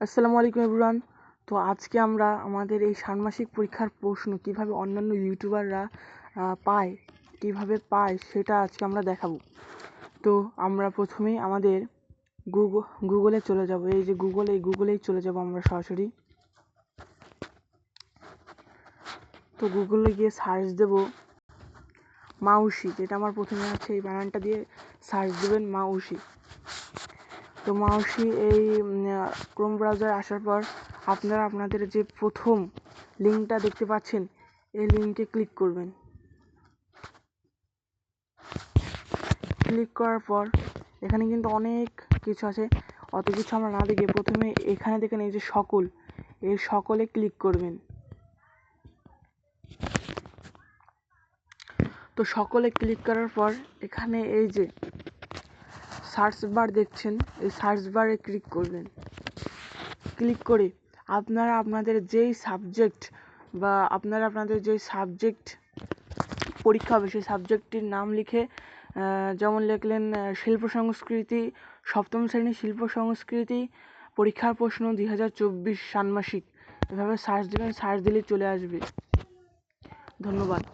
আসসালামু আলাইকুম এভরিওয়ান। তো আজকে আমরা আমাদের এই ষান্মাসিক পরীক্ষার প্রশ্ন কিভাবে অন্যান্য ইউটিউবাররা পায় সেটা আজকে আমরা দেখাবো। তো আমরা প্রথমেই আমাদের গুগলে চলে যাব। এই যে গুগলেই চলে যাব আমরা সরাসরি। তো গুগলে গিয়ে সার্চ দেব মাউসি, যেটা আমার প্রথমে আছে এই বানানটা দিয়ে সার্চ দেবেন মাউসি। তো মাউসি এই ক্রোম ব্রাউজারে আসার পর আপনারা আপনাদের যে প্রথম লিঙ্কটা দেখতে পাচ্ছেন এই লিঙ্কে ক্লিক করবেন। ক্লিক করার পর এখানে কিন্তু অনেক কিছু আছে, অত কিছু আমরা না দেখে প্রথমে এখানে দেখেন এই যে এই সকলে ক্লিক করবেন। তো সকলে ক্লিক করার পর এখানে এই যে সার্চ বার দেখছেন, এই সার্চ বারে ক্লিক করবেন। ক্লিক করে আপনারা আপনাদের যেই সাবজেক্ট পরীক্ষা হবে সেই সাবজেক্টটির নাম লিখে, যেমন লিখলেন শিল্প সংস্কৃতি, সপ্তম শ্রেণী শিল্প সংস্কৃতি পরীক্ষার প্রশ্ন 2024 ষান্মাসিক, এভাবে সার্চ দেবেন। সার্চ দিলেই চলে আসবে। ধন্যবাদ।